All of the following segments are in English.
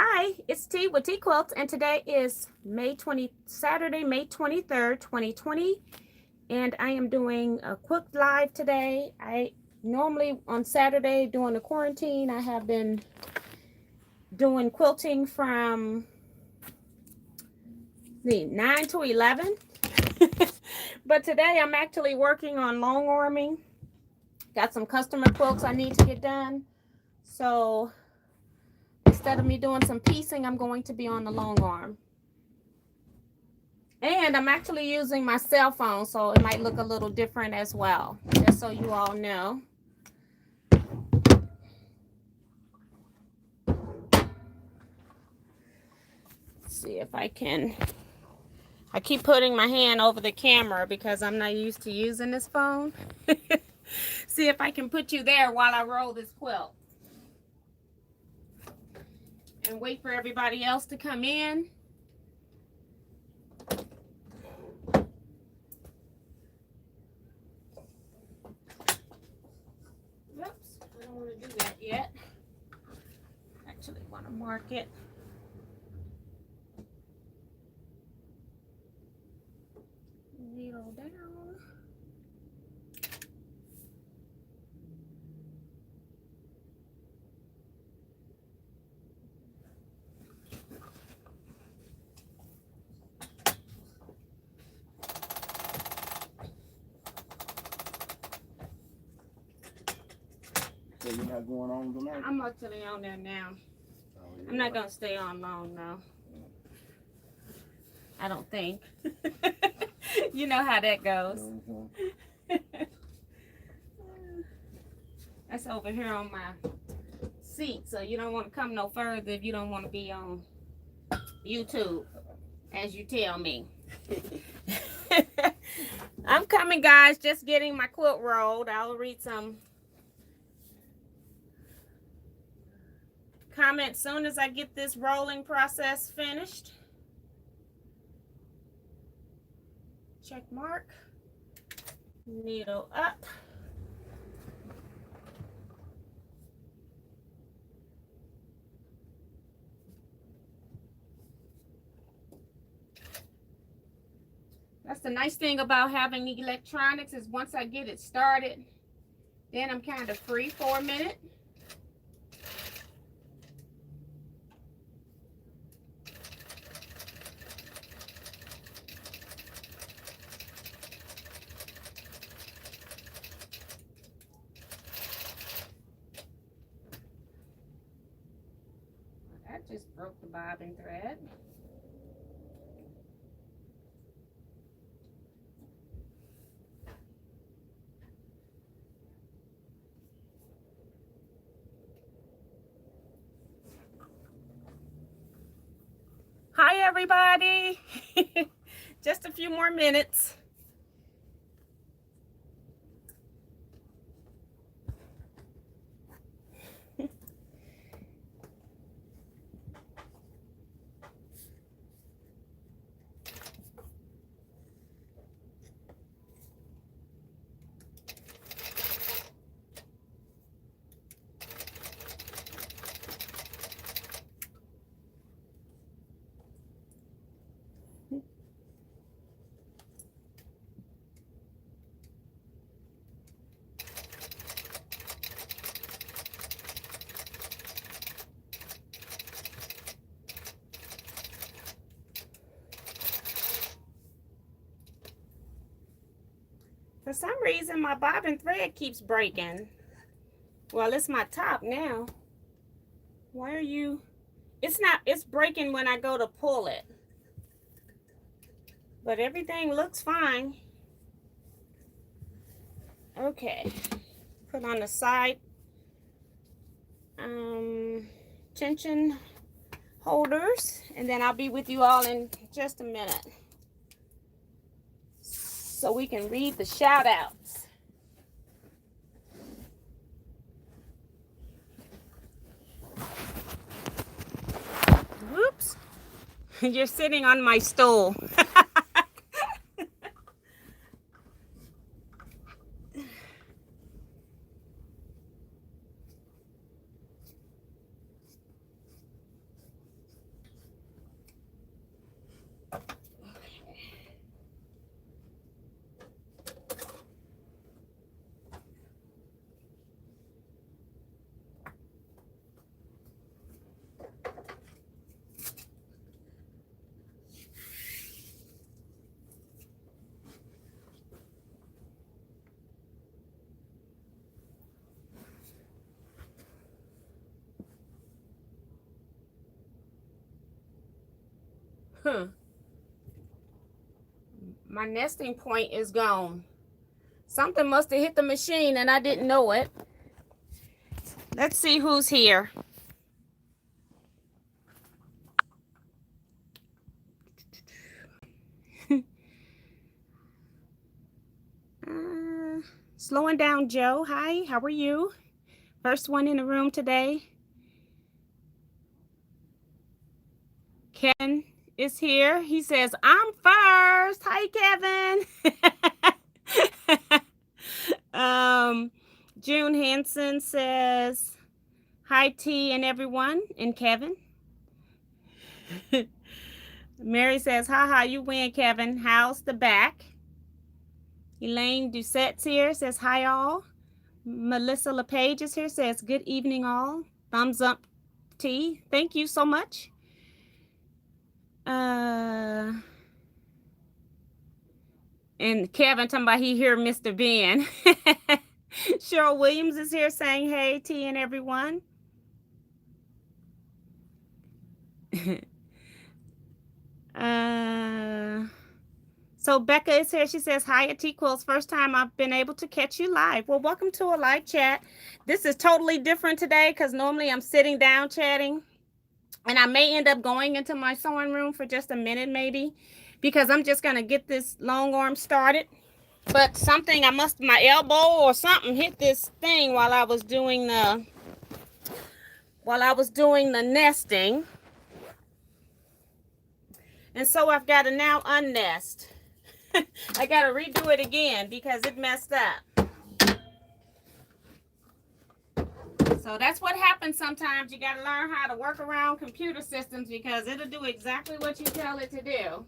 Hi, it's T with Teaquilts, and today is Saturday, May 23rd, 2020, and I am doing a quick live today. I normally on Saturday during the quarantine, I have been doing quilting from 9 to 11, but today I'm actually working on long arming. Got some customer quilts I need to get done, so instead of me doing some piecing, I'm going to be on the long arm. And I'm actually using my cell phone, so it might look a little different as well, just so you all know. Let's see if I can. I keep putting my hand over the camera because I'm not used to using this phone. See if I can put you there while I roll this quilt. And wait for everybody else to come in. Oops, I don't want to do that yet. Actually want to mark it. Needle down. So you're not going on tonight? I'm actually on there now. Oh, yeah. I'm not going to stay on long, though. I don't think. You know how that goes. That's over here on my seat, so you don't want to come no further if you don't want to be on YouTube, as you tell me. I'm coming, guys. Just getting my quilt rolled. I'll read some comments soon as I get this rolling process finished. Check mark. Needle up. That's the nice thing about having electronics is once I get it started, then I'm kind of free for a minute. I just broke the bobbin thread. Hi, everybody. Just a few more minutes. For some reason, my bobbin thread keeps breaking. Well, it's my top now. Why are you? It's breaking when I go to pull it. But everything looks fine. Okay. Put on the side tension holders. And then I'll be with you all in just a minute, so we can read the shout outs. Whoops. You're sitting on my stool. Huh. My nesting point is gone. Something must have hit the machine and I didn't know it. Let's see who's here. Slowing down, Joe. Hi, how are you? First one in the room today. Kevin is here. He says, I'm first. Hi, Kevin. June Hanson says, hi, T and everyone, and Kevin. Mary says, haha, you win, Kevin. How's the back? Elaine Doucette's here, says, hi, all. Melissa LePage is here, says, good evening, all. Thumbs up, T. Thank you so much. And Kevin talking about he hear Mr. Ben. Cheryl Williams is here saying, hey, T and everyone. So Becca is here. She says, hi at Teaquilts. First time I've been able to catch you live. Well, welcome to a live chat. This is totally different today because normally I'm sitting down chatting. And I may end up going into my sewing room for just a minute maybe because I'm just going to get this long arm started. But something, my elbow or something hit this thing while I was doing the nesting. And so I've got to now unnest. I got to redo it again because it messed up. So that's what happens sometimes. You got to learn how to work around computer systems because it'll do exactly what you tell it to do.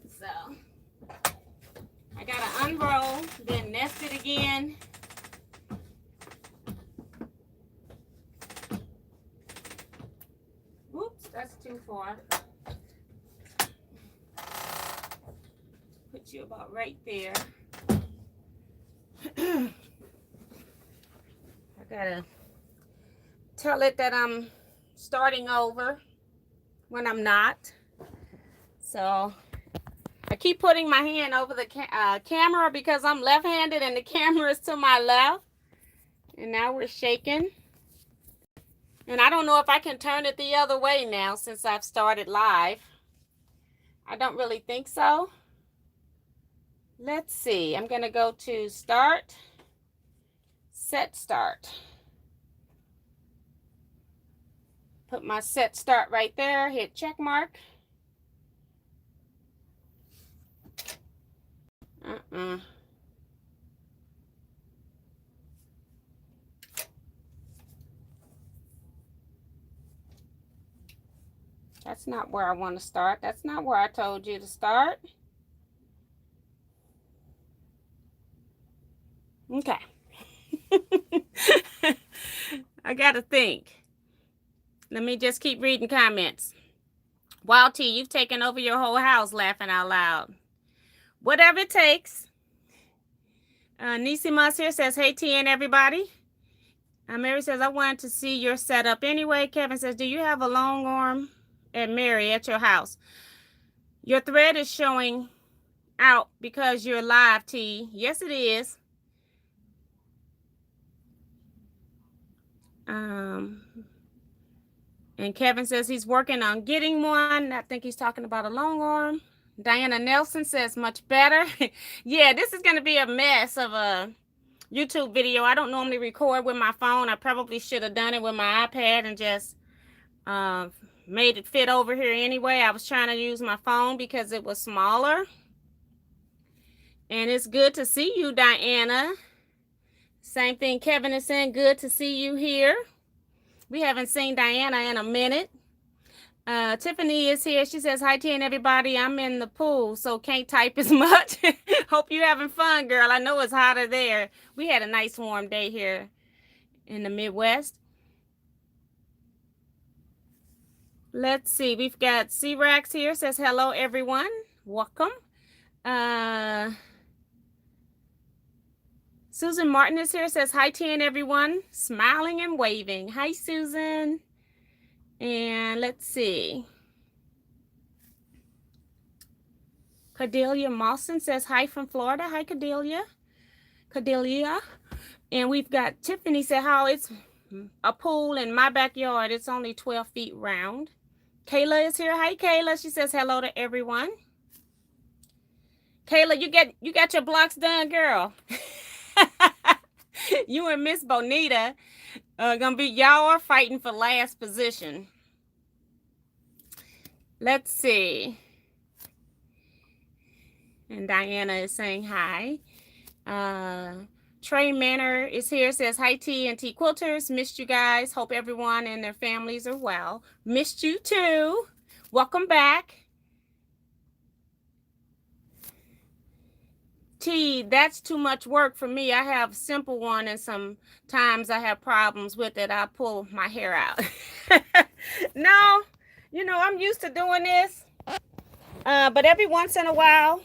So I got to unroll, then nest it again. Whoops, that's too far. Put you about right there. I gotta tell it that I'm starting over when I'm not. So I keep putting my hand over the camera because I'm left-handed and the camera is to my left. And now we're shaking. And I don't know if I can turn it the other way now since I've started live. I don't really think so. Let's see. I'm going to go to start, set start. Put my set start right there. Hit check mark. That's not where I want to start. That's not where I told you to start. Okay. I gotta think. Let me just keep reading comments. Wild T, you've taken over your whole house, laughing out loud. Whatever it takes. Nisimas here says, hey T and everybody. Mary says, I wanted to see your setup anyway. Kevin says, do you have a long arm at Mary at your house? Your thread is showing out because you're live, T. Yes, it is. And Kevin says he's working on getting one. I think he's talking about a long arm. Diana Nelson says much better. Yeah, this is going to be a mess of a YouTube video. I don't normally record with my phone. I probably should have done it with my iPad and just made it fit over here anyway. I was trying to use my phone because it was smaller. And it's good to see you, Diana. Same thing Kevin is saying, good to see you here. We haven't seen Diana in a minute. Tiffany is here. She says, hi, T and everybody. I'm in the pool, so can't type as much. Hope you're having fun, girl. I know it's hotter there. We had a nice warm day here in the Midwest. Let's see. We've got C-Rax here. Says, hello, everyone. Welcome. Susan Martin is here. Says, hi, T and everyone. Smiling and waving. Hi, Susan. And let's see. Cordelia Mawson says hi from Florida. Hi, Cordelia. Cordelia. And we've got Tiffany said how it's a pool in my backyard. It's only 12 feet round. Kayla is here. Hi, Kayla. She says hello to everyone. Kayla, you got your blocks done, girl. You and Miss Bonita gonna be, y'all are fighting for last position. Let's see. And Diana is saying hi. Trey Manor is here, says hi T and T Quilters. Missed you guys. Hope everyone and their families are well. Missed you too. Welcome back. T, that's too much work for me. I have a simple one and sometimes I have problems with it. I pull my hair out. No, you know, I'm used to doing this. But every once in a while,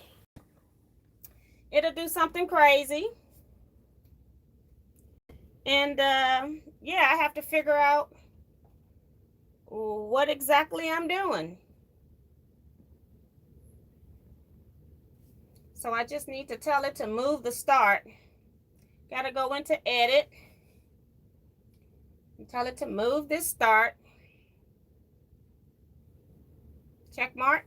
it'll do something crazy. And yeah, I have to figure out what exactly I'm doing. So I just need to tell it to move the start. Gotta go into edit and tell it to move this start. Check mark.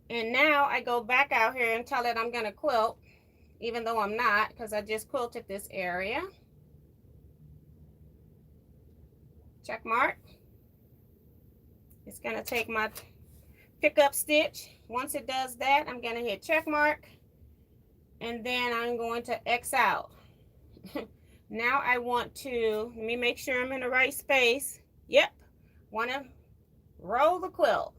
And now I go back out here and tell it I'm gonna quilt, even though I'm not, because I just quilted this area. Check mark. It's gonna take my pickup stitch. Once it does that, I'm gonna hit check mark, and then I'm going to X out. Now I want to, let me make sure I'm in the right space. Yep, want to roll the quilt.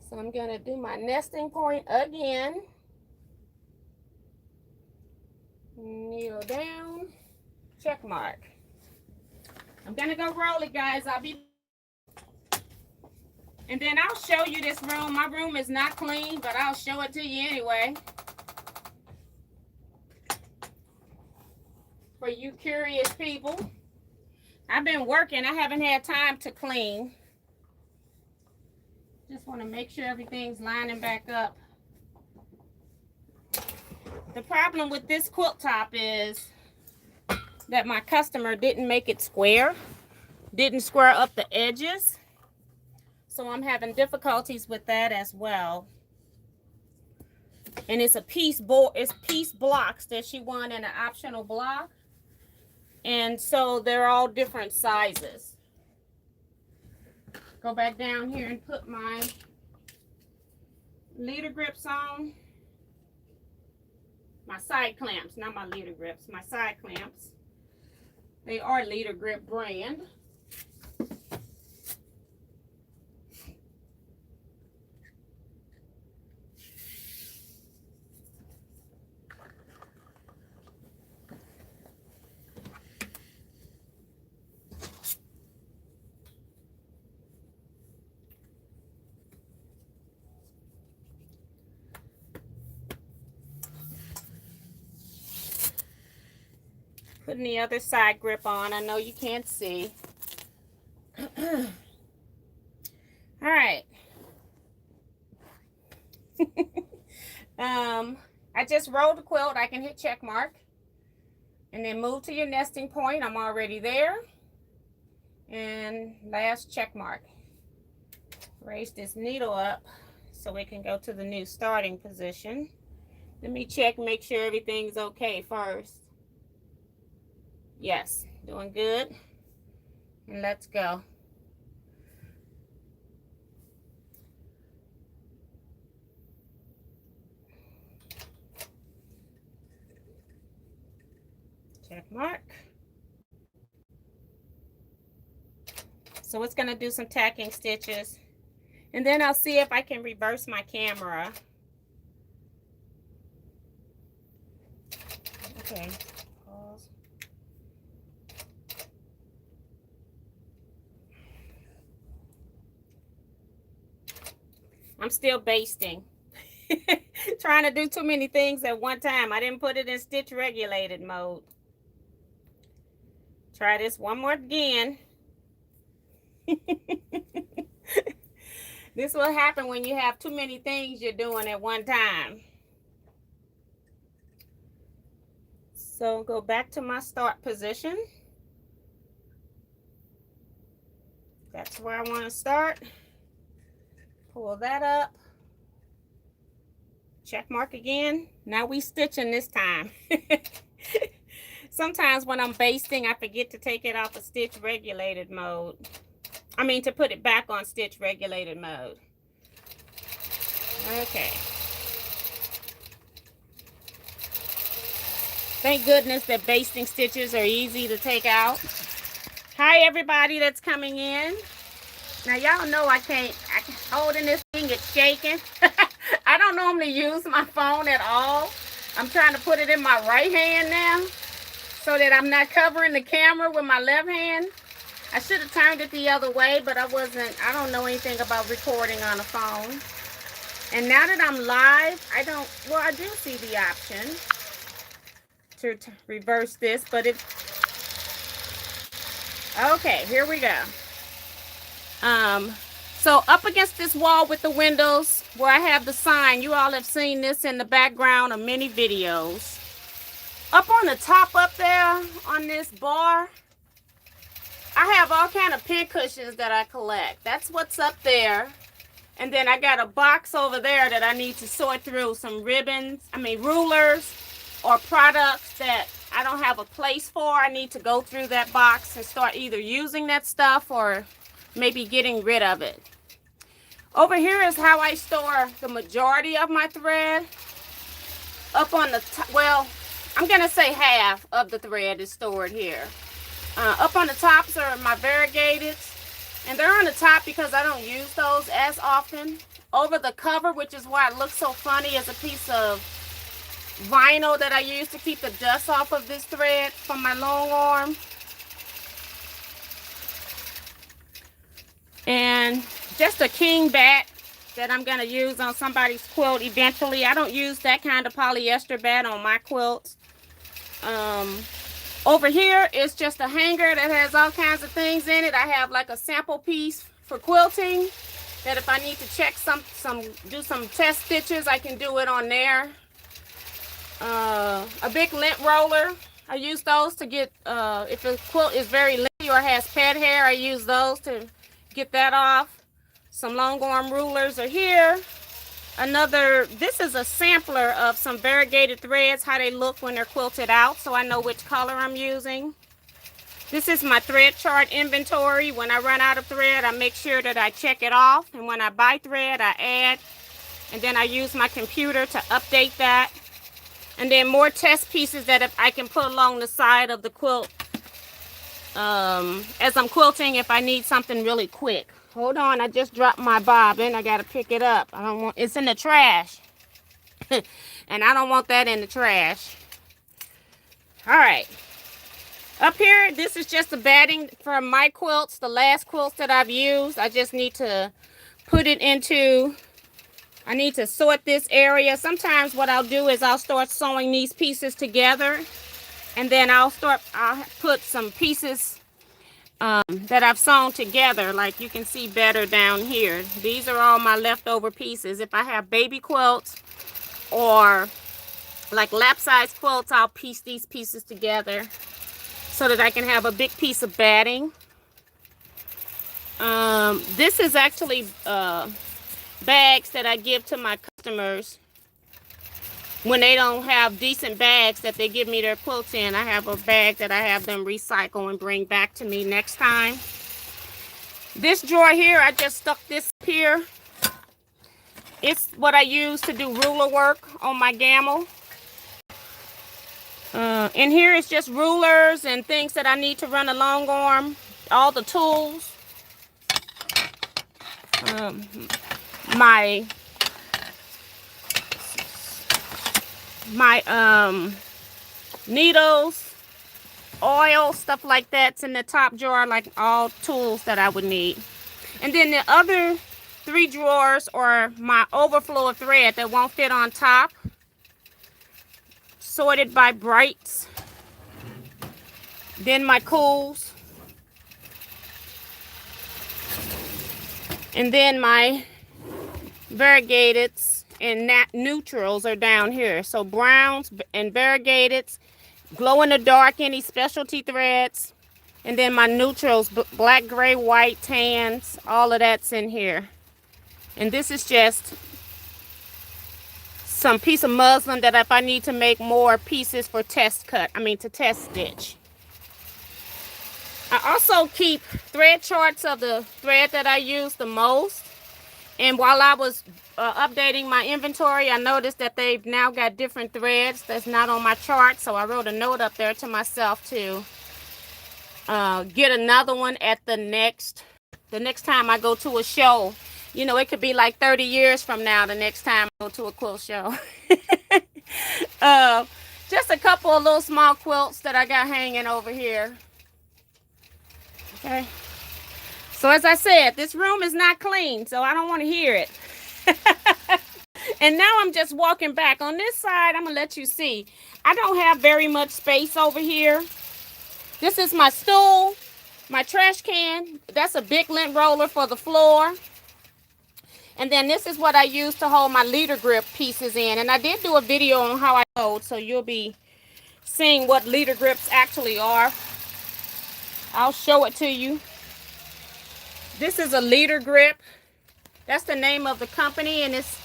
So I'm gonna do my nesting point again. Needle down, check mark. I'm gonna go roll it, guys. I'll be, and then I'll show you this room. My room is not clean, but I'll show it to you anyway. For you curious people. I've been working. I haven't had time to clean. Just want to make sure everything's lining back up. The problem with this quilt top is that my customer didn't make it square. Didn't square up the edges. So I'm having difficulties with that as well. And it's a piece board, it's piece blocks that she won in an optional block. And so they're all different sizes. Go back down here and put my leader grips on. My side clamps, not my leader grips, my side clamps. They are leader grip brand. Putting the other side grip on. I know you can't see. All right. I just rolled the quilt. I can hit check mark and then move to your nesting point. I'm already there. And last check mark. Raise this needle up so we can go to the new starting position. Let me check, make sure everything's okay first. Yes, doing good. And let's go. Check mark. So it's gonna do some tacking stitches. And then I'll see if I can reverse my camera. Okay. Pause. I'm still basting. Trying to do too many things at one time. I didn't put it in stitch regulated mode. Try this one more again. This will happen when you have too many things you're doing at one time. So go back to my start position. That's where I want to start. Pull that up. Check mark again. Now we stitching this time. Sometimes when I'm basting, I forget to take it off of stitch regulated mode. I mean, to put it back on stitch regulated mode. Okay. Thank goodness that basting stitches are easy to take out. Hi, everybody that's coming in. Now, y'all know I can't holding this thing, it's shaking. I don't normally use my phone at all. I'm trying to put it in my right hand now so that I'm not covering the camera with my left hand. I should have turned it the other way, but I don't know anything about recording on a phone. And now that I'm live, I do see the option to reverse this, but okay, here we go. So up against this wall with the windows where I have the sign, you all have seen this in the background of many videos. Up on the top up there on this bar, I have all kind of pin cushions that I collect. That's what's up there. And then I got a box over there that I need to sort through some rulers or products that I don't have a place for. I need to go through that box and start either using that stuff or maybe getting rid of it. Over here is how I store the majority of my thread. Up on the top, well, I'm going to say half of the thread is stored here. Up on the tops are my variegated, and they're on the top because I don't use those as often. Over the cover, which is why it looks so funny, is a piece of vinyl that I use to keep the dust off of this thread from my long arm. And just a king bat that I'm going to use on somebody's quilt eventually. I don't use that kind of polyester bat on my quilts. Over here is just a hanger that has all kinds of things in it. I have like a sample piece for quilting that if I need to check do some test stitches, I can do it on there. A big lint roller. I use those to get, if a quilt is very linty or has pet hair, I use those to get that off. Some long arm rulers are here. This is a sampler of some variegated threads, how they look when they're quilted out, so I know which color I'm using. This is my thread chart inventory. When I run out of thread, I make sure that I check it off, and when I buy thread, I add, and then I use my computer to update that. And then more test pieces that I can put along the side of the quilt as I'm quilting if I need something really quick. Hold on, I just dropped my bobbin. I gotta pick it up. It's in the trash. And I don't want that in the trash. All right. Up here, this is just the batting from my quilts, the last quilts that I've used. I just need to put it into, I need to sort this area. Sometimes what I'll do is I'll start sewing these pieces together. And then I'll put some pieces that I've sewn together, like you can see better down here. These are all my leftover pieces. If I have baby quilts or like lap size quilts, I'll piece these pieces together so that I can have a big piece of batting. This is actually bags that I give to my customers when they don't have decent bags that they give me their quilts in. I have a bag that I have them recycle and bring back to me next time. This drawer here, I just stuck this here. It's what I use to do ruler work on my gamel. In here is just rulers and things that I need to run a long arm. All the tools. My needles, oil, stuff like that's in the top drawer, like all tools that I would need. And then the other 3 drawers are my overflow of thread that won't fit on top, sorted by brights. Then my cools, and then my variegateds and neutrals are down here. So browns and variegateds, glow in the dark, any specialty threads, and then my neutrals, black, gray, white, tans, all of that's in here. And this is just some piece of muslin that if I need to make more pieces for test cut, to test stitch. I also keep thread charts of the thread that I use the most. And while I was updating my inventory, I noticed that they've now got different threads that's not on my chart. So I wrote a note up there to myself to get another one at the next time I go to a show. You know, it could be like 30 years from now the next time I go to a quilt show. Just a couple of little small quilts that I got hanging over here. Okay. So as I said, this room is not clean, so I don't want to hear it. And now I'm just walking back. On this side, I'm going to let you see. I don't have very much space over here. This is my stool, my trash can. That's a big lint roller for the floor. And then this is what I use to hold my leader grip pieces in. And I did do a video on how I hold, so you'll be seeing what leader grips actually are. I'll show it to you. This is a leader grip. That's the name of the company, and it's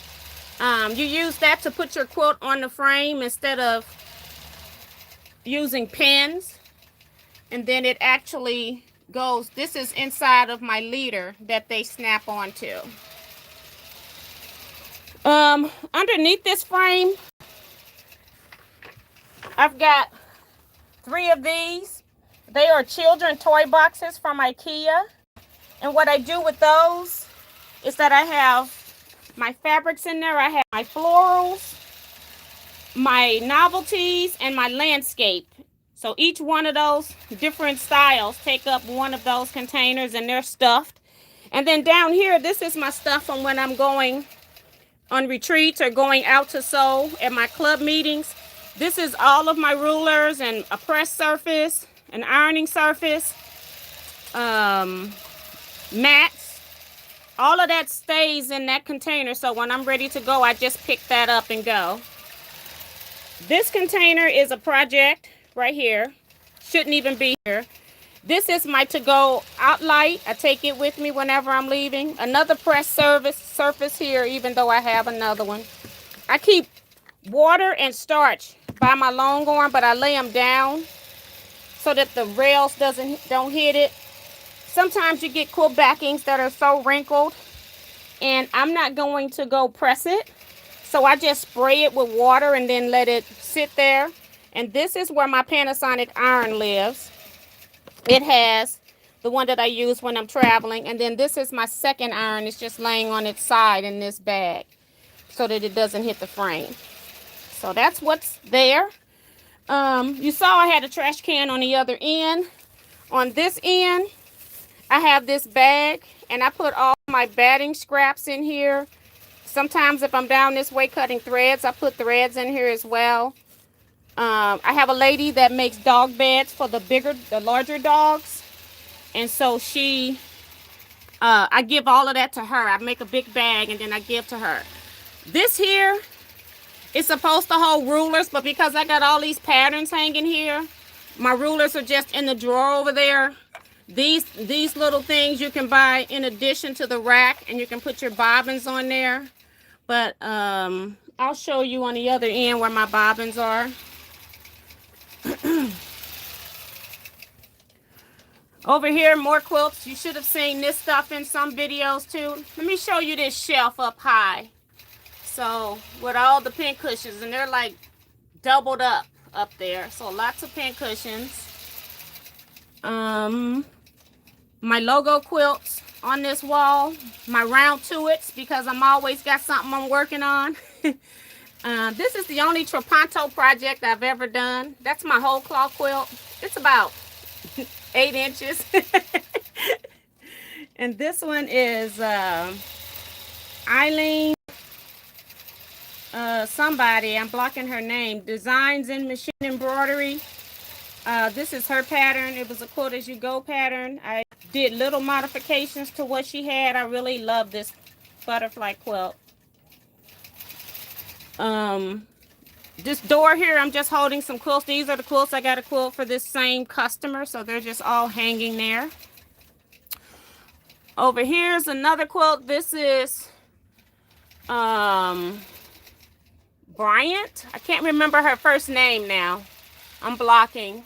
you use that to put your quilt on the frame instead of using pins. And then it actually goes, this is inside of my leader that they snap onto. Underneath this frame, I've got 3 of these. They are children toy boxes from IKEA. And what I do with those is that I have my fabrics in there. I have my florals, my novelties, and my landscape. So each one of those different styles take up one of those containers, and they're stuffed. And then down here, this is my stuff from when I'm going on retreats or going out to sew at my club meetings. This is all of my rulers and a press surface, an ironing surface, mats. All of that stays in that container, so when I'm ready to go, I just pick that up and go. This container is a project right here. Shouldn't even be here. This is my to-go outlight. I take it with me whenever I'm leaving. Another press surface here, even though I have another one. I keep water and starch by my Longarm, but I lay them down so that the rails don't hit it. Sometimes you get quilt backings that are so wrinkled, and I'm not going to go press it. So I just spray it with water and then let it sit there. And this is where my Panasonic iron lives. It has the one that I use when I'm traveling. And then this is my second iron. It's just laying on its side in this bag so that it doesn't hit the frame. So that's what's there. You saw I had a trash can on the other end. On this end, I have this bag, and I put all my batting scraps in here. Sometimes if I'm down this way cutting threads, I put threads in here as well. I have a lady that makes dog beds for the larger dogs. And so I give all of that to her. I make a big bag and then I give to her. This here is supposed to hold rulers, but because I got all these patterns hanging here, my rulers are just in the drawer over there. These little things you can buy in addition to the rack, and you can put your bobbins on there. But I'll show you on the other end where my bobbins are. Over here, more quilts. You should have seen this stuff in some videos too. Let me show you this shelf up high. So with all the pin cushions, and they're like doubled up there. So lots of pin cushions. My logo quilts on this wall. My round Teaquilts, because I'm always got something I'm working on. This is the only Traponto project I've ever done. That's my whole cloth quilt. It's about 8 inches. And this one is Eileen somebody, I'm blocking her name, Designs in Machine Embroidery. This is her pattern. It was a quote as you go pattern. I did little modifications to what she had. I really love this butterfly quilt. This door here, I'm just holding some quilts. These are the quilts I got a quilt for this same customer, so they're just all hanging there. Over here is another quilt. This is Bryant. I can't remember her first name now. I'm blocking.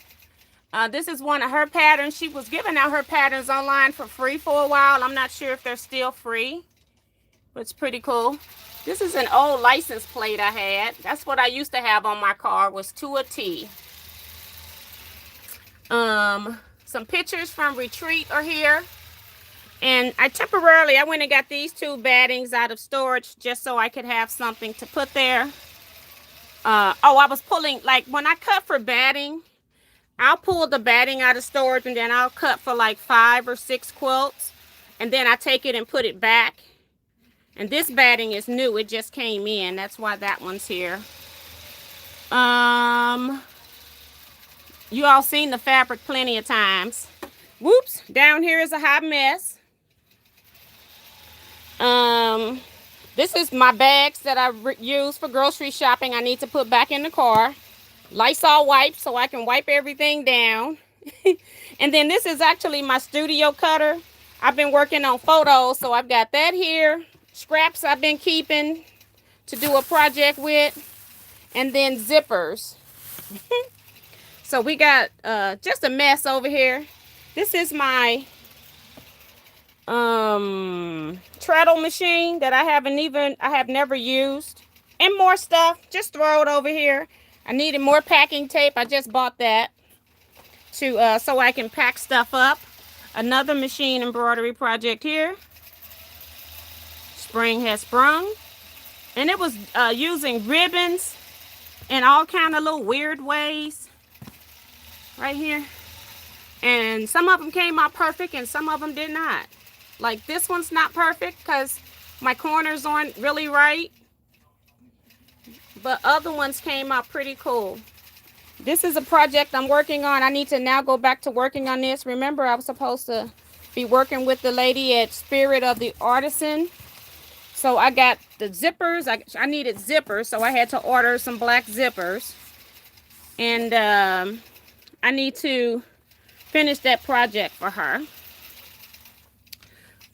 This is one of her patterns. She was giving out her patterns online for free for a while. I'm not sure if they're still free, but it's pretty cool. This is an old license plate I had. That's what I used to have on my car, was to a T. Some pictures from retreat are here. And I went and got these two battings out of storage just so I could have something to put there. I was pulling, like when I cut for batting, I'll pull the batting out of storage and then I'll cut for like 5 or 6 quilts. And then I take it and put it back. And this batting is new. It just came in. That's why that one's here. You all seen the fabric plenty of times. Whoops. Down here is a hot mess. This is my bags that I use for grocery shopping. I need to put back in the car. Lysol wipes so I can wipe everything down. And then this is actually my studio cutter. I've been working on photos, so I've got that here. Scraps I've been keeping to do a project with. And then zippers. So we got just a mess over here. This is my treadle machine that I have never used. And more stuff. Just throw it over here. I needed more packing tape. I just bought that to so I can pack stuff up. Another machine embroidery project here. Spring has sprung. And it was using ribbons in all kind of little weird ways. Right here. And some of them came out perfect and some of them did not. Like this one's not perfect because my corners aren't really right. But other ones came out pretty cool. This is a project I'm working on. I need to now go back to working on this. Remember, I was supposed to be working with the lady at Spirit of the Artisan. So I got the zippers. I needed zippers, so I had to order some black zippers. And I need to finish that project for her.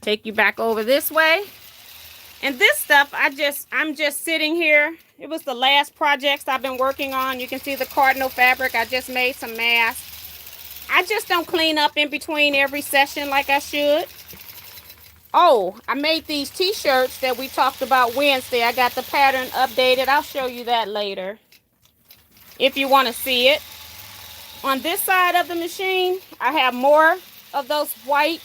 Take you back over this way. And this stuff, I'm just sitting here. It was the last projects I've been working on. You can see the cardinal fabric. I just made some masks. I just don't clean up in between every session like I should. Oh, I made these t-shirts that we talked about Wednesday. I got the pattern updated. I'll show you that later if you want to see it. On this side of the machine, I have more of those white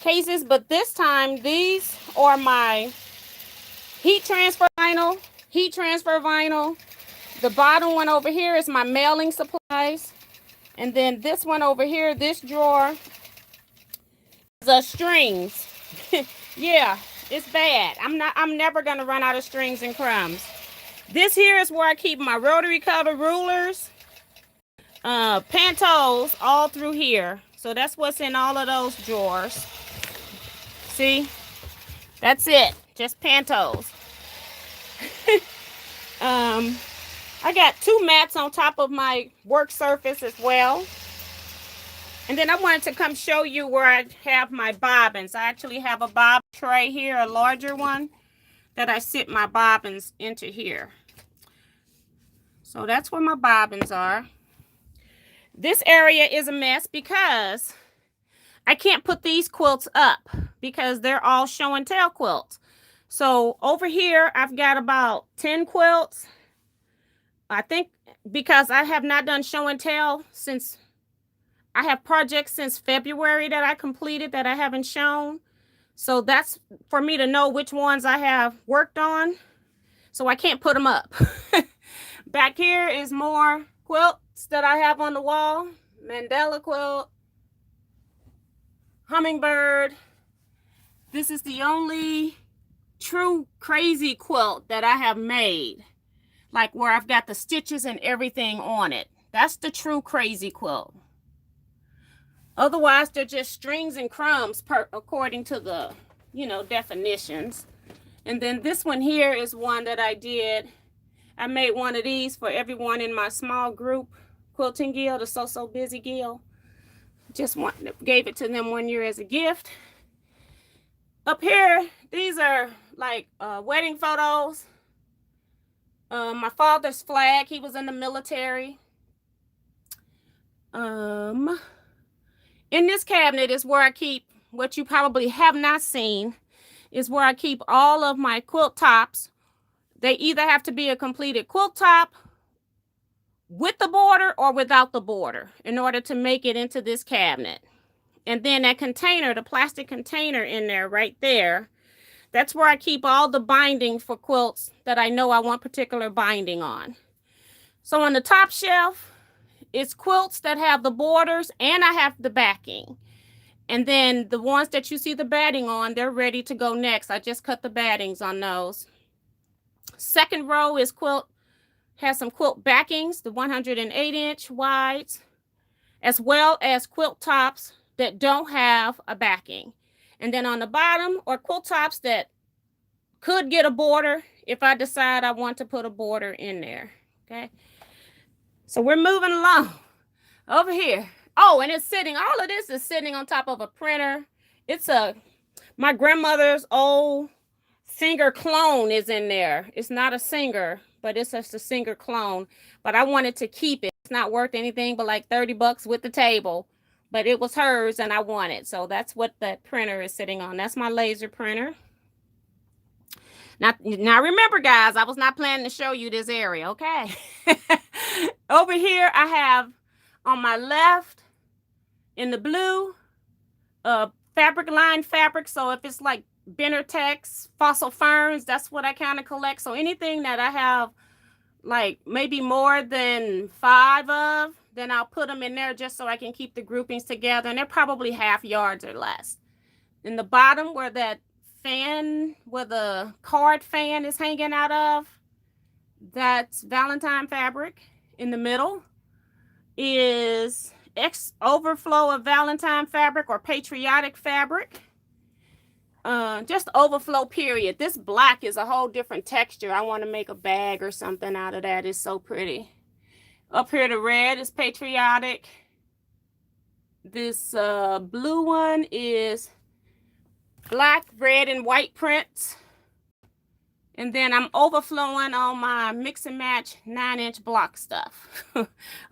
cases, but this time these are my heat transfer vinyl. The bottom one over here is my mailing supplies. And then this one over here, this drawer, is the strings. Yeah, it's bad. I'm never gonna run out of strings and crumbs. This here is where I keep my rotary cutter rulers, pantos all through here. So that's what's in all of those drawers. See? That's it. Just pantos. I got 2 mats on top of my work surface as well. And then I wanted to come show you where I have my bobbins. I actually have a bobbin tray here, a larger one, that I sit my bobbins into here. So that's where my bobbins are. This area is a mess because I can't put these quilts up because they're all show and tell quilts. So over here, I've got about 10 quilts. I think because I have not done show and tell since I have projects since February that I completed that I haven't shown. So that's for me to know which ones I have worked on. So I can't put them up. Back here is more quilts that I have on the wall. Mandela quilt. Hummingbird. This is the only true crazy quilt that I have made. Like where I've got the stitches and everything on it. That's the true crazy quilt. Otherwise, they're just strings and crumbs according to the, definitions. And then this one here is one that I did I made one of these for everyone in my small group quilting guild, the So Busy Guild. Just gave it to them one year as a gift. Up here, these are like wedding photos. My father's flag, he was in the military. In this cabinet is where I keep, what you probably have not seen, is where I keep all of my quilt tops. They either have to be a completed quilt top with the border or without the border in order to make it into this cabinet. And then that container, the plastic container in there right there, that's where I keep all the binding for quilts that I know I want particular binding on. So on the top shelf, it's quilts that have the borders and I have the backing. And then the ones that you see the batting on, they're ready to go next. I just cut the battings on those. Second row is has some quilt backings, the 108-inch wides, as well as quilt tops that don't have a backing. And then on the bottom are quilt tops that could get a border if I decide I want to put a border in there. Okay. So we're moving along over here. Oh, and it's sitting, all of this is sitting on top of a printer. It's my grandmother's old Singer clone is in there. It's not a Singer, but it's just a Singer clone. But I wanted to keep it. It's not worth anything but like $30 with the table. But it was hers and I want it. So that's what that printer is sitting on. That's my laser printer. Now remember, guys, I was not planning to show you this area, okay? Over here, I have on my left in the blue, fabric line fabric. So if it's like Benartex, fossil ferns, that's what I kind of collect. So anything that I have like maybe more than 5 of, then I'll put them in there just so I can keep the groupings together. And they're probably half yards or less. In the bottom where that fan, where the card fan is hanging out of, that's Valentine fabric. In the middle is overflow of Valentine fabric or patriotic fabric. Just overflow period. This black is a whole different texture. I want to make a bag or something out of that. It's so pretty. Up here the red is patriotic. This blue one is black, red, and white prints. And then I'm overflowing on my mix and match 9-inch block stuff.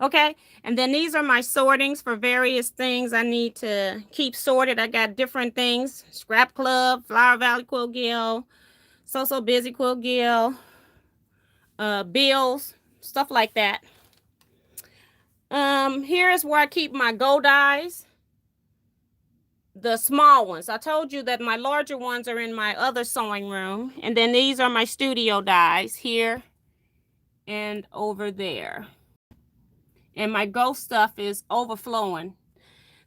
Okay. And then these are my sortings for various things I need to keep sorted. I got different things: Scrap Club, Flower Valley Quilt Guild, So Busy Quilt Guild, bills, stuff like that. Here is where I keep my gold dies. The small ones. I told you that my larger ones are in my other sewing room. And then these are my studio dies here and over there. And my ghost stuff is overflowing.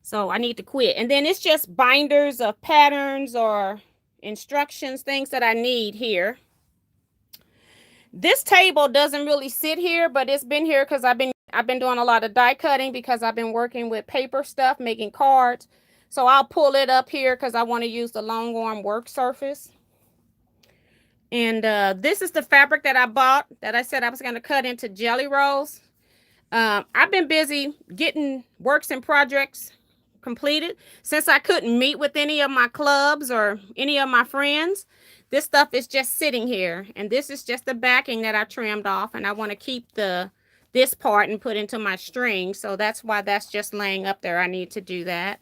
So I need to quit. And then it's just binders of patterns or instructions, things that I need here. This table doesn't really sit here, but it's been here because I've been doing a lot of die cutting because I've been working with paper stuff, making cards. So I'll pull it up here because I want to use the Longarm work surface. And this is the fabric that I bought that I said I was going to cut into jelly rolls. I've been busy getting works and projects completed. Since I couldn't meet with any of my clubs or any of my friends, this stuff is just sitting here. And this is just the backing that I trimmed off. And I want to keep this part and put into my string. So that's why that's just laying up there. I need to do that.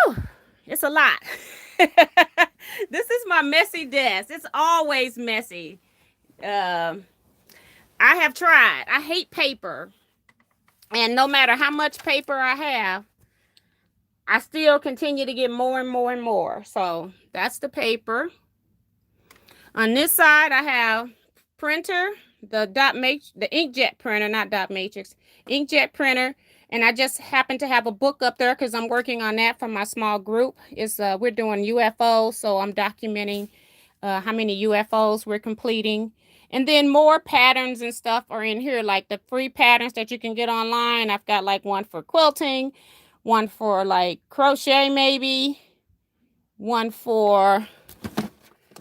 Whew, it's a lot. This is my messy desk. It's always messy. I have tried. I hate paper. And no matter how much paper I have, I still continue to get more and more and more. So that's the paper. On this side, I have printer, the inkjet printer, not dot matrix, inkjet printer. And I just happen to have a book up there because I'm working on that for my small group. We're doing UFOs, so I'm documenting how many UFOs we're completing. And then more patterns and stuff are in here, like the free patterns that you can get online. I've got like one for quilting, one for like crochet maybe, one for,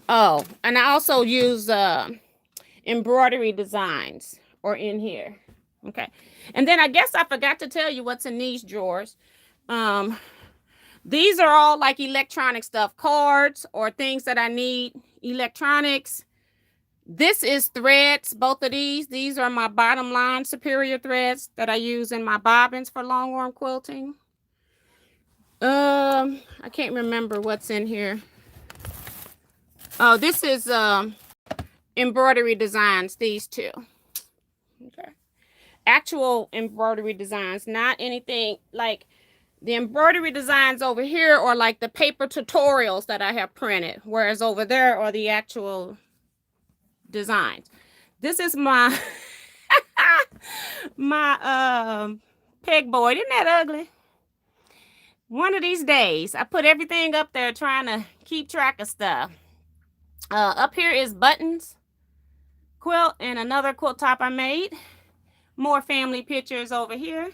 and I also use embroidery designs are in here. Okay. And then I guess I forgot to tell you what's in these drawers. These are all like electronic stuff, cards or things that I need, electronics. This is threads, both of these. These are my bottom line superior threads that I use in my bobbins for longarm quilting. I can't remember what's in here. Oh, this is embroidery designs, these two. Okay. Actual embroidery designs, not anything like the embroidery designs over here are like the paper tutorials that I have printed, whereas over there are the actual designs. This is my my pegboard. Isn't that ugly? One of these days, I put everything up there trying to keep track of stuff. Up here is buttons, quilt, and another quilt top I made. More family pictures over here.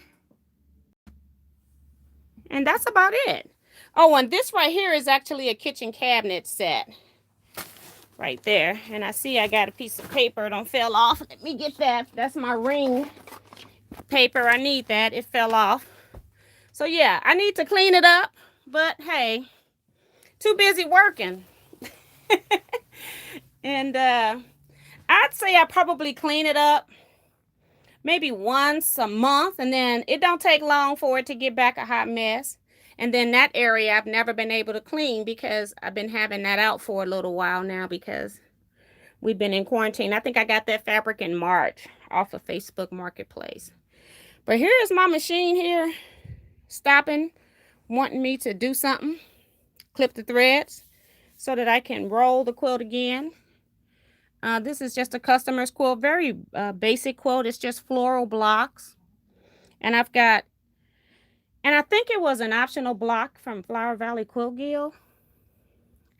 And that's about it. Oh, and this right here is actually a kitchen cabinet set. Right there. And I see I got a piece of paper. Don't fell off. Let me get that. That's my ring paper. I need that. It fell off. So yeah, I need to clean it up. But hey, too busy working. And I'd say I probably clean it up maybe once a month, and then it don't take long for it to get back a hot mess. And then that area I've never been able to clean because I've been having that out for a little while now because we've been in quarantine. I think I got that fabric in March off of Facebook Marketplace. But here's my machine here, stopping, wanting me to do something, clip the threads so that I can roll the quilt again. This is just a customer's quilt, very basic quilt. It's just floral blocks. And I've got, and I think it was an optional block from Flower Valley Quilt Guild.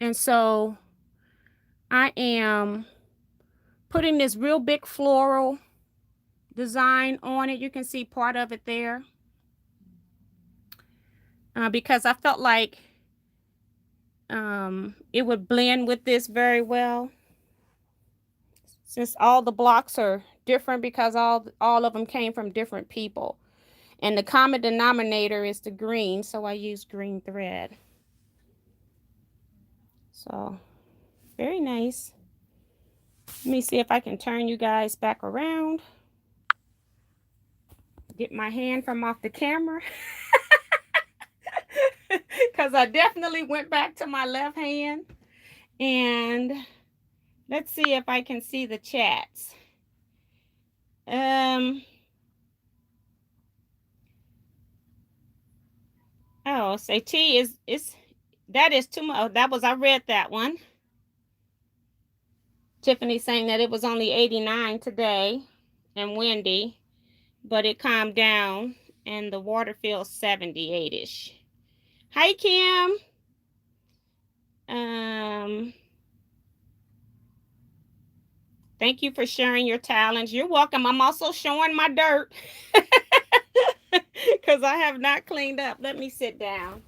And so I am putting this real big floral design on it. You can see part of it there. Because I felt like it would blend with this very well. Since all the blocks are different because all of them came from different people. And the common denominator is the green, so I use green thread. So, very nice. Let me see if I can turn you guys back around. Get my hand from off the camera. Because I definitely went back to my left hand. And let's see if I can see the chats. Oh, say T is that is too much. Oh, that was, I read that one. Tiffany saying that it was only 89 today and windy, but it calmed down and the water feels 78-ish. Hi, Kim. Thank you for sharing your talents. You're welcome. I'm also showing my dirt because I have not cleaned up. Let me sit down.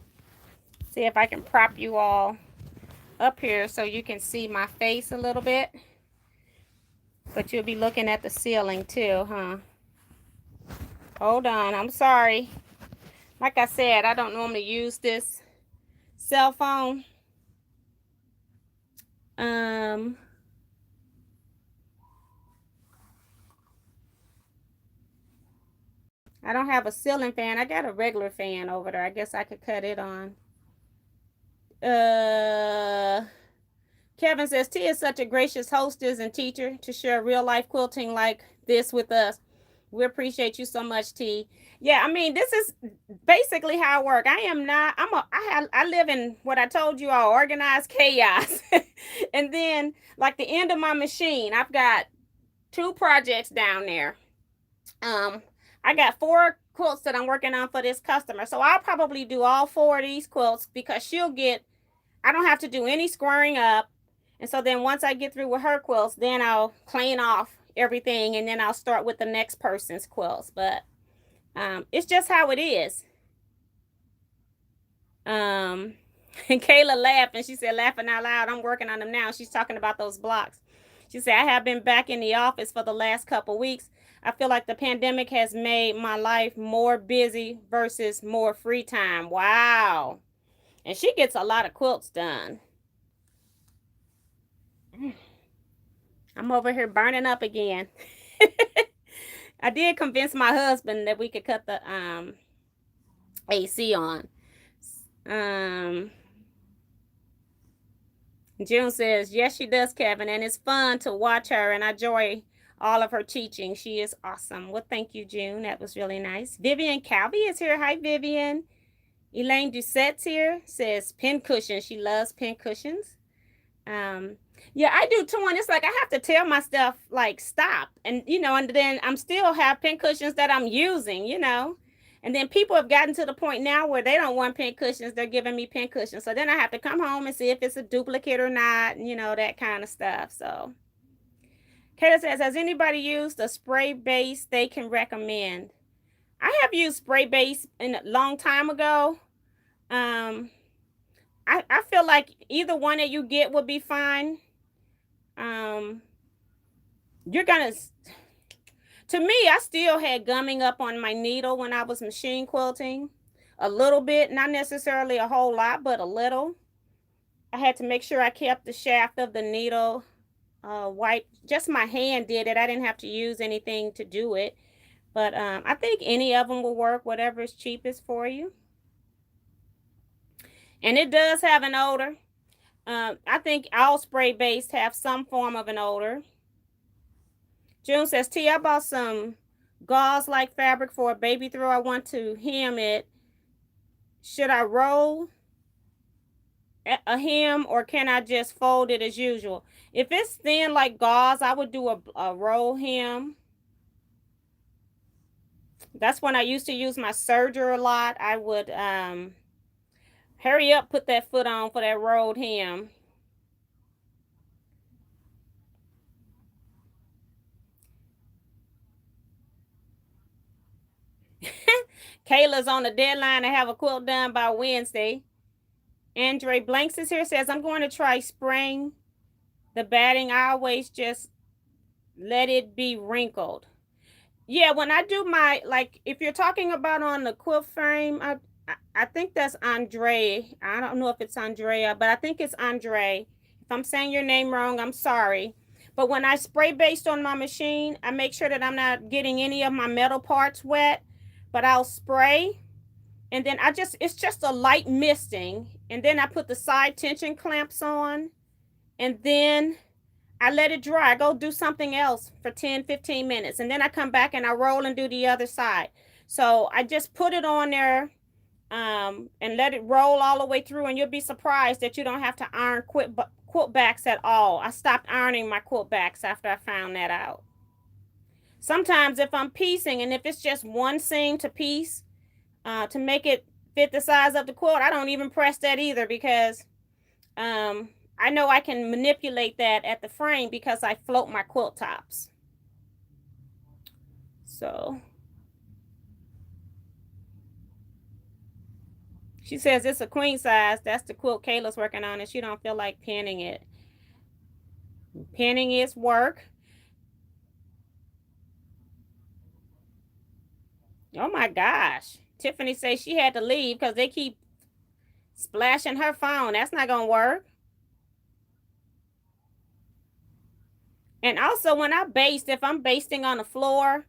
See if I can prop you all up here so you can see my face a little bit. But you'll be looking at the ceiling too, huh? Hold on. I'm sorry. Like I said, I don't normally use this cell phone. I don't have a ceiling fan. I got a regular fan over there. I guess I could cut it on. Kevin says, T is such a gracious hostess and teacher to share real life quilting like this with us. We appreciate you so much, T. Yeah, I mean, this is basically how I work. I live in what I told you all, organized chaos. And then like the end of my machine, I've got 2 projects down there. I got 4 quilts that I'm working on for this customer. So I'll probably do all 4 of these quilts because I don't have to do any squaring up. And so then once I get through with her quilts, then I'll clean off everything and then I'll start with the next person's quilts. But it's just how it is. And Kayla laughed and she said, laughing out loud, I'm working on them now. She's talking about those blocks. She said, I have been back in the office for the last couple weeks. I feel like the pandemic has made my life more busy versus more free time. Wow. And she gets a lot of quilts done. I'm over here burning up again. I did convince my husband that we could cut the AC on. Um, June says, yes, she does, Kevin, and it's fun to watch her, and I enjoy all of her teaching. She is awesome. Well, thank you, June. That was really nice. Vivian Calvi is here. Hi, Vivian. Elaine Doucette's here. Says pin cushions. She loves pin cushions. Yeah, I do too, and it's like I have to tell myself like stop, and and then I'm still have pin cushions that I'm using, and then people have gotten to the point now where they don't want pin cushions, they're giving me pin cushions, so then I have to come home and see if it's a duplicate or not, that kind of stuff. So Kayla says, has anybody used a spray base they can recommend? I have used spray base in a long time ago. I feel like either one that you get would be fine. You're gonna, to me, I still had gumming up on my needle when I was machine quilting. A little bit, not necessarily a whole lot, but a little. I had to make sure I kept the shaft of the needle white. Just my hand did it. I didn't have to use anything to do it. But I think any of them will work, whatever is cheapest for you. And it does have an odor. I think all spray-based have some form of an odor. June says, T, I bought some gauze-like fabric for a baby throw. I want to hem it. Should I roll a hem or can I just fold it as usual? If it's thin like gauze, I would do a roll hem. That's when I used to use my serger a lot. I would hurry up, put that foot on for that rolled hem. Kayla's on the deadline to have a quilt done by Wednesday. Andre Blanks is here, says, I'm going to try spraying the batting. I always just let it be wrinkled. Yeah, when I do my, like, if you're talking about on the quilt frame, I think that's Andre. I don't know if it's Andrea, but I think it's Andre. If I'm saying your name wrong, I'm sorry. But when I spray based on my machine, I make sure that I'm not getting any of my metal parts wet, but I'll spray. And then it's just a light misting. And then I put the side tension clamps on. And then I let it dry. I go do something else for 10, 15 minutes. And then I come back and I roll and do the other side. So I just put it on there and let it roll all the way through. And you'll be surprised that you don't have to iron quilt backs at all. I stopped ironing my quilt backs after I found that out. Sometimes if I'm piecing and if it's just one seam to piece to make it fit the size of the quilt, I don't even press that either because I know I can manipulate that at the frame because I float my quilt tops. So she says it's a queen size. That's the quilt Kayla's working on and she don't feel like pinning it. Pinning is work. Oh my gosh. Tiffany says she had to leave because they keep splashing her phone. That's not going to work. And also when I baste, if I'm basting on the floor,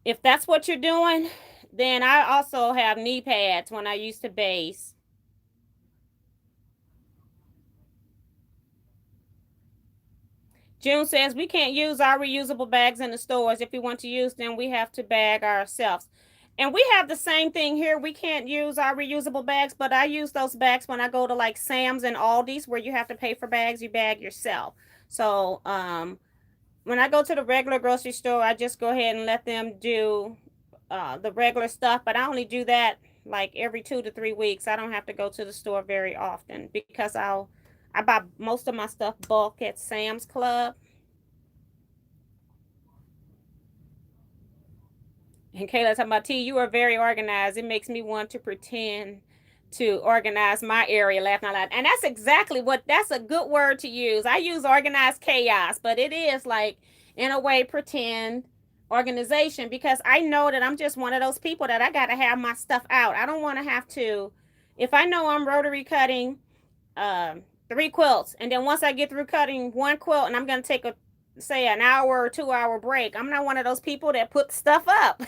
if that's what you're doing, then I also have knee pads when I used to baste. June says we can't use our reusable bags in the stores. If we want to use them, we have to bag ourselves. And we have the same thing here. We can't use our reusable bags, but I use those bags when I go to like Sam's and Aldi's where you have to pay for bags, you bag yourself. So when I go to the regular grocery store, I just go ahead and let them do the regular stuff, but I only do that like every 2 to 3 weeks. I don't have to go to the store very often because I buy most of my stuff bulk at Sam's Club. And Kayla talking about, T, you are very organized. It makes me want to pretend to organize my area left and right. And that's exactly that's a good word to use. I use organized chaos, but it is like, in a way, pretend organization, because I know that I'm just one of those people that I got to have my stuff out. I don't want to have to, if I know I'm rotary cutting 3 quilts, and then once I get through cutting 1 quilt and I'm going to take say an hour or 2-hour break, I'm not one of those people that put stuff up.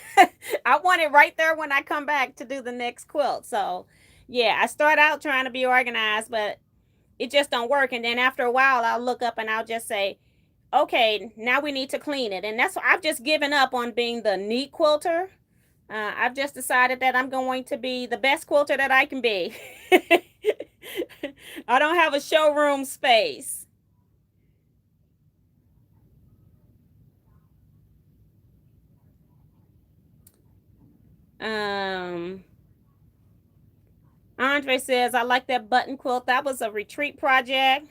I want it right there when I come back to do the next quilt. So yeah, I start out trying to be organized, but it just don't work. And then after a while, I'll look up and I'll just say, okay, now we need to clean it. And that's why I've just given up on being the neat quilter. I've just decided that I'm going to be the best quilter that I can be. I don't have a showroom space. Andre says, I like that button quilt. That was a retreat project.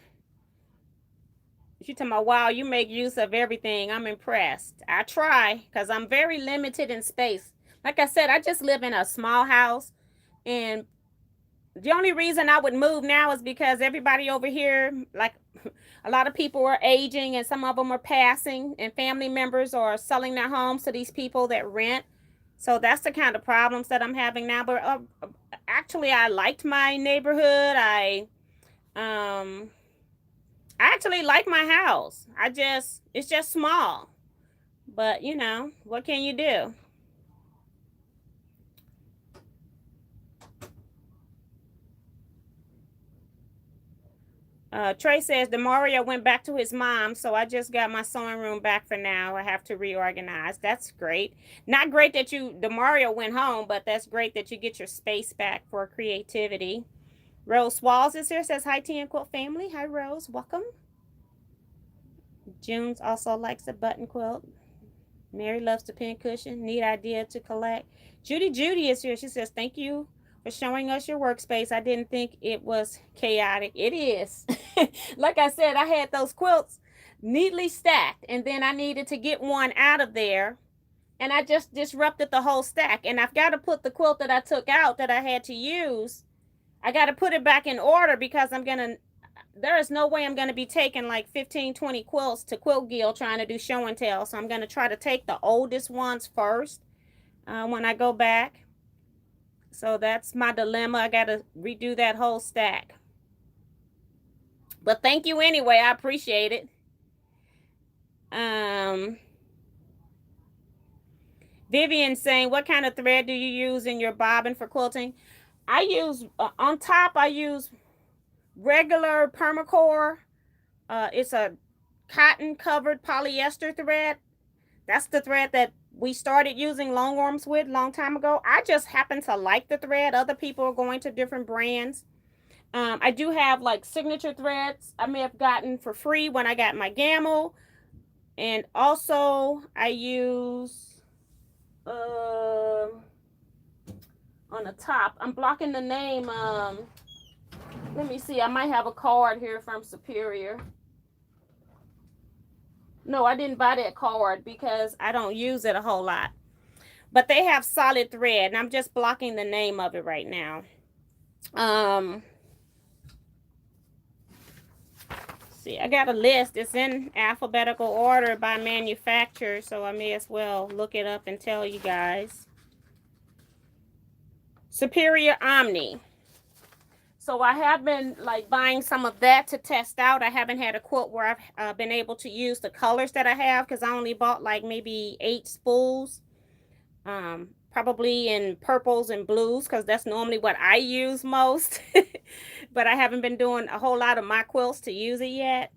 She's talking about, wow, you make use of everything. I'm impressed. I try, because I'm very limited in space. Like I said, I just live in a small house, and the only reason I would move now is because everybody over here, like a lot of people are aging and some of them are passing, and family members are selling their homes to these people that rent. So that's the kind of problems that I'm having now. But actually, I liked my neighborhood. I actually like my house. It's just small. But, you know, what can you do? Trey says, Demario went back to his mom, so I just got my sewing room back for now. I have to reorganize. That's great. Not great that Demario went home, but that's great that you get your space back for creativity. Rose Swalls is here, says, hi, Tea and Quilt family. Hi, Rose. Welcome. Junes also likes a button quilt. Mary loves the pin cushion. Neat idea to collect. Judy is here. She says, thank you for showing us your workspace. I didn't think it was chaotic. It is. Like I said, I had those quilts neatly stacked, and then I needed to get one out of there, and I just disrupted the whole stack. And I've got to put the quilt that I took out that I had to use, I got to put it back in order, because there is no way I'm going to be taking like 15, 20 quilts to Quilt Guild trying to do show and tell. So I'm going to try to take the oldest ones first when I go back. So that's my dilemma. I got to redo that whole stack. But thank you anyway. I appreciate it. Vivian saying, what kind of thread do you use in your bobbin for quilting? I use, on top, I use regular permacore. It's a cotton covered polyester thread. That's the thread that we started using longarms with a long time ago. I just happen to like the thread. Other people are going to different brands. I do have like signature threads I may have gotten for free when I got my gamel. And also I use on the top, I'm blocking the name. Let me see, I might have a card here from Superior. No, I didn't buy that card because I don't use it a whole lot. But they have solid thread, and I'm just blocking the name of it right now. See, I got a list. It's in alphabetical order by manufacturer, so I may as well look it up and tell you guys. Superior Omni. So I have been like buying some of that to test out. I haven't had a quilt where I've been able to use the colors that I have, because I only bought like maybe 8 spools. Probably in purples and blues, because that's normally what I use most. But I haven't been doing a whole lot of my quilts to use it yet.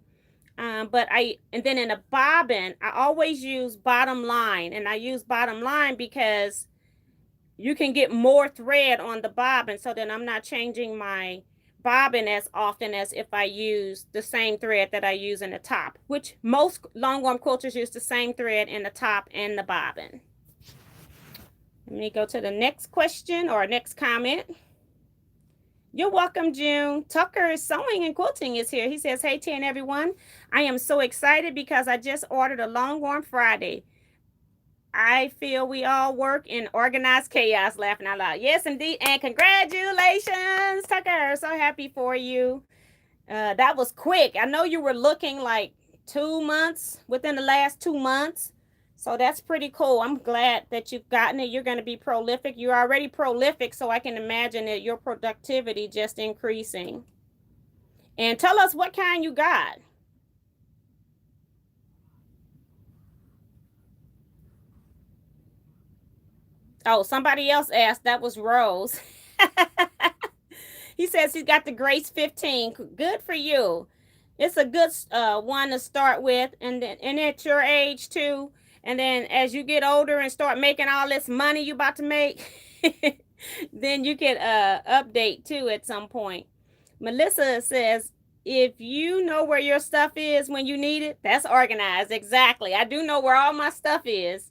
And then in a bobbin, I always use bottom line. And I use bottom line because you can get more thread on the bobbin, so then I'm not changing my bobbin as often as if I use the same thread that I use in the top, which most longarm quilters use the same thread in the top and the bobbin. Let me go to the next question or next comment. You're welcome, June. Tucker Sewing and Quilting is here. He says, hey, 10 everyone. I am so excited because I just ordered a Longarm Friday. I feel we all work in organized chaos, laughing out loud. Yes, indeed. And congratulations, Tucker. So happy for you. That was quick. I know you were looking like 2 months within the last 2 months. So that's pretty cool. I'm glad that you've gotten it. You're going to be prolific. You're already prolific, so I can imagine that your productivity just increasing. And tell us what kind you got. Oh, somebody else asked. That was Rose. He says he's got the Grace 15. Good for you. It's a good one to start with, and at your age too. And then as you get older and start making all this money you about to make, then you can update too at some point. Melissa says, if you know where your stuff is when you need it, that's organized. Exactly. I do know where all my stuff is.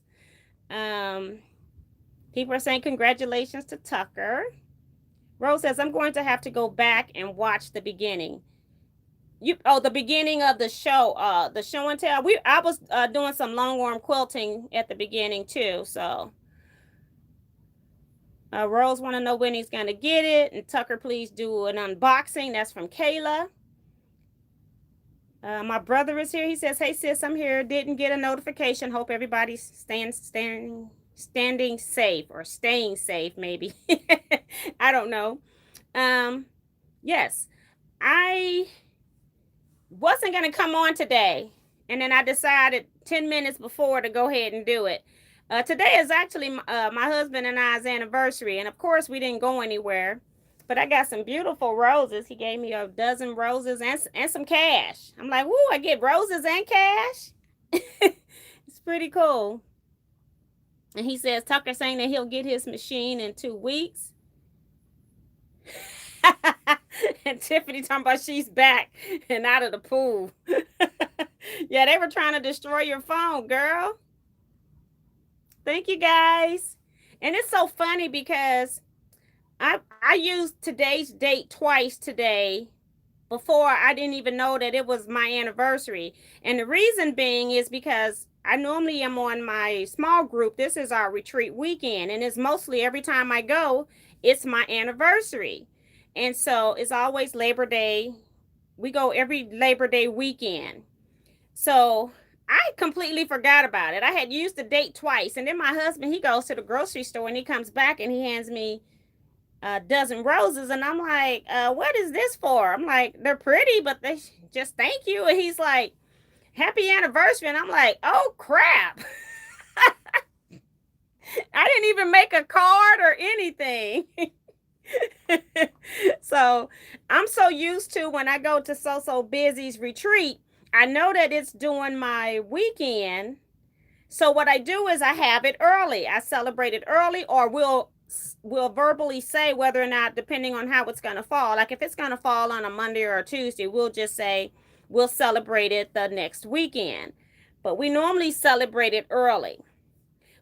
People are saying congratulations to Tucker. Rose says, I'm going to have to go back and watch the beginning. The beginning of the show and tell. I was doing some Longarm quilting at the beginning too. So Rose want to know when he's gonna get it, and Tucker, please do an unboxing. That's from Kayla. My brother is here. He says, hey sis, I'm here. Didn't get a notification. Hope everybody's standing safe, or staying safe maybe. I don't know. Yes, I wasn't going to come on today, and then I decided 10 minutes before to go ahead and do it. Today is actually my husband and I's anniversary, and of course we didn't go anywhere, but I got some beautiful roses. He gave me a dozen roses and some cash. I'm like, woo, I get roses and cash. It's pretty cool. And he says, Tucker saying that he'll get his machine in 2 weeks. And Tiffany talking about she's back and out of the pool. Yeah, they were trying to destroy your phone, girl. Thank you, guys. And it's so funny because I used today's date twice today. Before, I didn't even know that it was my anniversary. And the reason being is because I normally am on my small group. This is our retreat weekend, and it's mostly every time I go, it's my anniversary. And so it's always Labor Day. We go every Labor Day weekend. So I completely forgot about it. I had used the date twice. And then my husband, he goes to the grocery store and he comes back and he hands me a dozen roses. And I'm like, what is this for? I'm like, they're pretty, but they just thank you. And he's like, happy anniversary. And I'm like, oh, crap. I didn't even make a card or anything. So I'm so used to when I go to So Busy's retreat, I know that it's doing my weekend. So what I do is I have it early. I celebrate it early, or we'll verbally say whether or not, depending on how it's going to fall. Like if it's going to fall on a Monday or a Tuesday, we'll just say we'll celebrate it the next weekend. But we normally celebrate it early.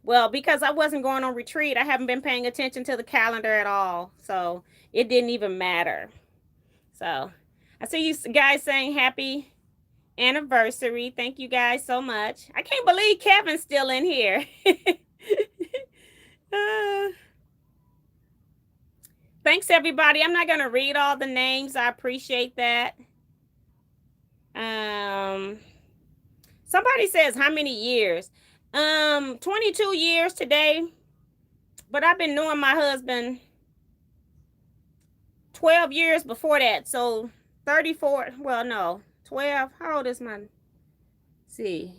Well, because I wasn't going on retreat, I haven't been paying attention to the calendar at all. So it didn't even matter. So I see you guys saying happy anniversary. Thank you guys so much. I can't believe Kevin's still in here. Thanks, everybody. I'm not going to read all the names. I appreciate that. Somebody says how many years? 22 years today, but I've been knowing my husband 12 years before that. So 34, well, no, 12. How old is my, see,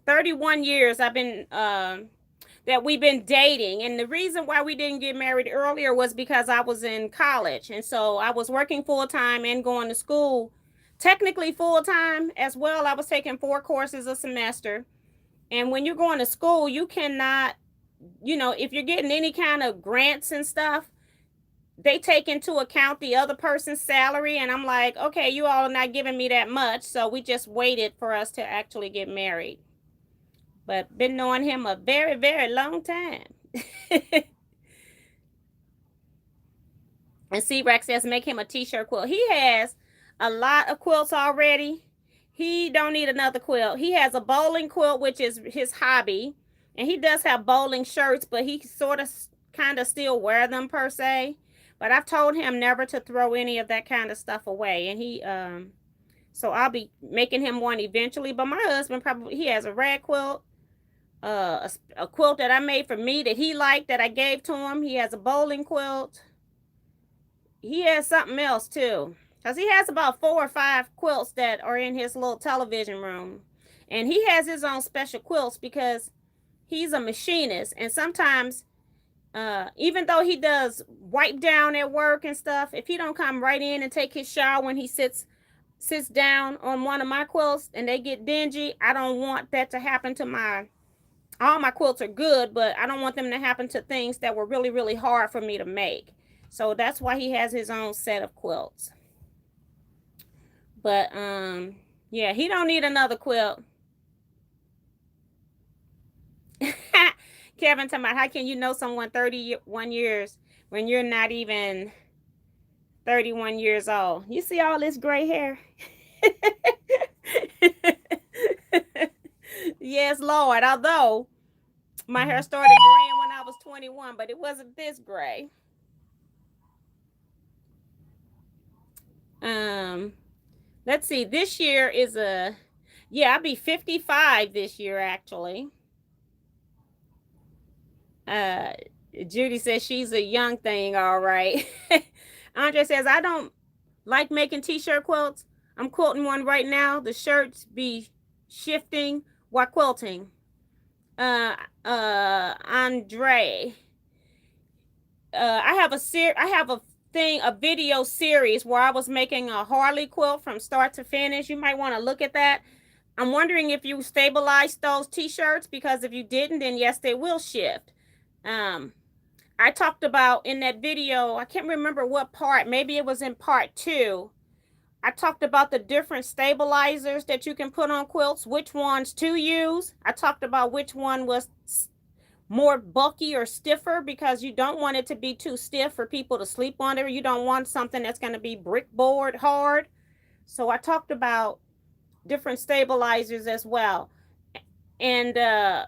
31 years I've been, that we've been dating. And the reason why we didn't get married earlier was because I was in college. And so I was working full time and going to school. Technically full time as well. I was taking 4 courses a semester. And when you're going to school, you cannot, if you're getting any kind of grants and stuff, they take into account the other person's salary. And I'm like, okay, you all are not giving me that much. So we just waited for us to actually get married. But been knowing him a very, very long time. And C-Rex says make him a t-shirt quilt. He has a lot of quilts already. he don't need another quilt. He has a bowling quilt, which is his hobby. And he does have bowling shirts, but he sort of kind of still wear them per se. But I've told him never to throw any of that kind of stuff away. And he, so I'll be making him one eventually. But my husband probably, he has a rag quilt, a quilt that I made for me that he liked that I gave to him. He has a bowling quilt. He has something else too. Because he has about 4 or 5 quilts that are in his little television room. And he has his own special quilts because he's a machinist. And sometimes, even though he does wipe down at work and stuff, if he don't come right in and take his shower when he sits down on one of my quilts and they get dingy, I don't want that to happen to all my quilts are good, but I don't want them to happen to things that were really, really hard for me to make. So that's why he has his own set of quilts. But yeah, he don't need another quilt. Kevin talking about, how can you know someone 31 years when you're not even 31 years old? You see all this gray hair? Yes, Lord. Although my hair started graying when I was 21, but it wasn't this gray. Let's see. This year is I'll be 55 this year, actually. Judy says she's a young thing, all right. Andre says, I don't like making t-shirt quilts. I'm quilting one right now. The shirts be shifting while quilting. Andre. I have a video series where I was making a Harley quilt from start to finish. You might want to look at that. I'm wondering if you stabilized those t-shirts, because if you didn't, then yes, they will shift. I talked about in that video, I can't remember what part, maybe it was in part 2. I talked about the different stabilizers that you can put on quilts, which ones to use. I talked about which one was more bulky or stiffer, because you don't want it to be too stiff for people to sleep on it. You don't want something that's going to be brickboard hard. So I talked about different stabilizers as well. And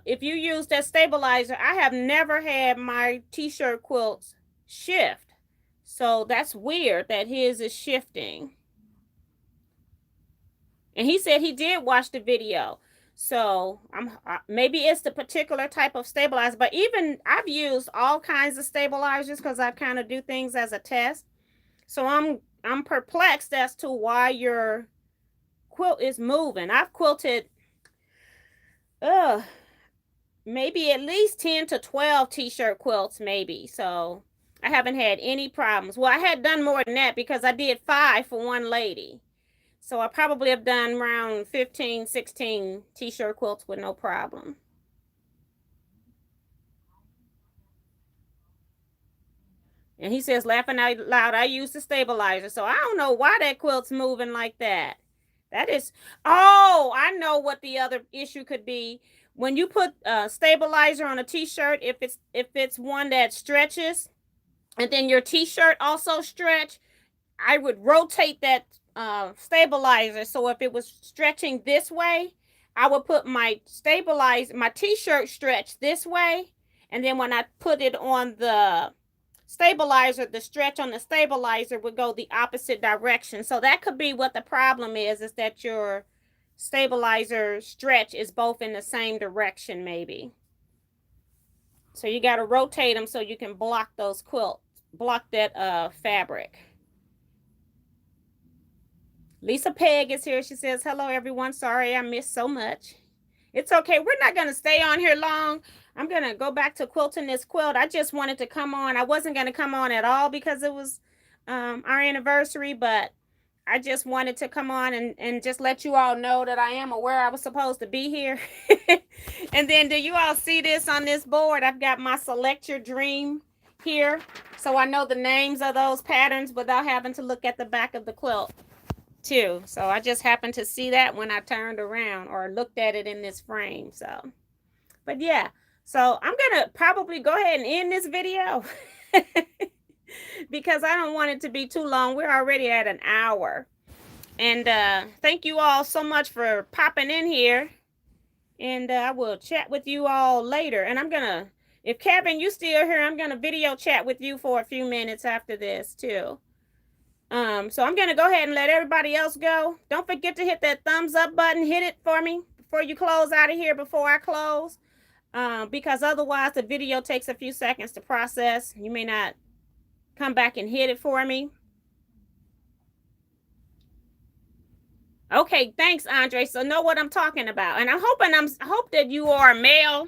if you use that stabilizer, I have never had my t-shirt quilts shift. So that's weird that his is shifting. And he said he did watch the video. So maybe it's the particular type of stabilizer. But even I've used all kinds of stabilizers because I kind of do things as a test. So I'm perplexed as to why your quilt is moving. I've quilted maybe at least 10 to 12 t-shirt quilts, maybe. So I haven't had any problems. Well, I had done more than that because I did 5 for one lady. So I probably have done around 15, 16 t-shirt quilts with no problem. And he says, laughing out loud, I use the stabilizer. So I don't know why that quilt's moving like that. That is, oh, I know what the other issue could be. When you put stabilizer on a t-shirt, if it's one that stretches, and then your t-shirt also stretch, I would rotate that stabilizer. So if it was stretching this way, I would put my t-shirt stretch this way, and then when I put it on the stabilizer, the stretch on the stabilizer would go the opposite direction. So that could be what the problem is that your stabilizer stretch is both in the same direction, maybe. So you got to rotate them so you can block those quilts, block that fabric. Lisa Peg is here. She says, hello, everyone. Sorry I missed so much. It's okay. We're not going to stay on here long. I'm going to go back to quilting this quilt. I just wanted to come on. I wasn't going to come on at all because it was our anniversary, but I just wanted to come on and just let you all know that I am aware I was supposed to be here. And then do you all see this on this board? I've got my Select Your Dream here. So I know the names of those patterns without having to look at the back of the quilt too. So I just happened to see that when I turned around or looked at it in this frame. So, but yeah, so I'm gonna probably go ahead and end this video because I don't want it to be too long. We're already at an hour. And thank you all so much for popping in here. And I will chat with you all later. And I'm gonna, if Kevin, you still here, I'm gonna video chat with you for a few minutes after this too. So I'm gonna go ahead and let everybody else go. Don't forget to hit that thumbs up button. Hit it for me before you close out of here, before I close. Because otherwise the video takes a few seconds to process. You may not come back and hit it for me. Okay, thanks, Andre. So know what I'm talking about. And I hope that you are a male.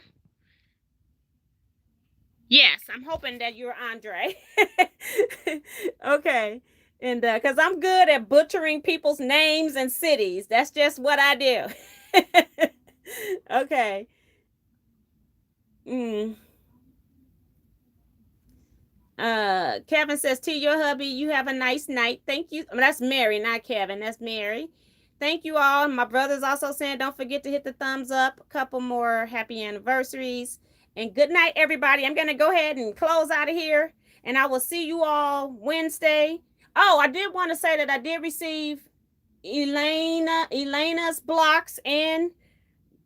Yes, I'm hoping that you're Andre. Okay. And because I'm good at butchering people's names and cities. That's just what I do. Okay. Mm. Kevin says, to your hubby, you have a nice night. Thank you. That's Mary, not Kevin. That's Mary. Thank you all. My brother's also saying, don't forget to hit the thumbs up. A couple more happy anniversaries. And good night, everybody. I'm going to go ahead and close out of here. And I will see you all Wednesday. Oh, I did want to say that I did receive Elena's blocks and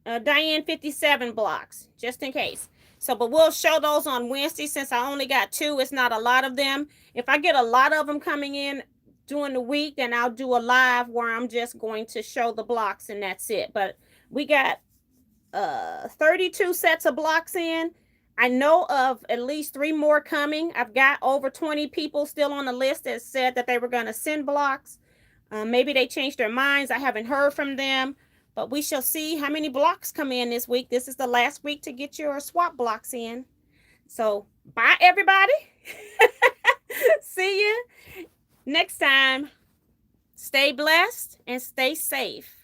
Diane 57 blocks, just in case. So, but we'll show those on Wednesday since I only got 2. It's not a lot of them. If I get a lot of them coming in during the week, then I'll do a live where I'm just going to show the blocks and that's it. But we got 32 sets of blocks in. I know of at least 3 more coming. I've got over 20 people still on the list that said that they were going to send blocks. Maybe they changed their minds. I haven't heard from them. But we shall see how many blocks come in this week. This is the last week to get your swap blocks in. So, bye, everybody. See you next time. Stay blessed and stay safe.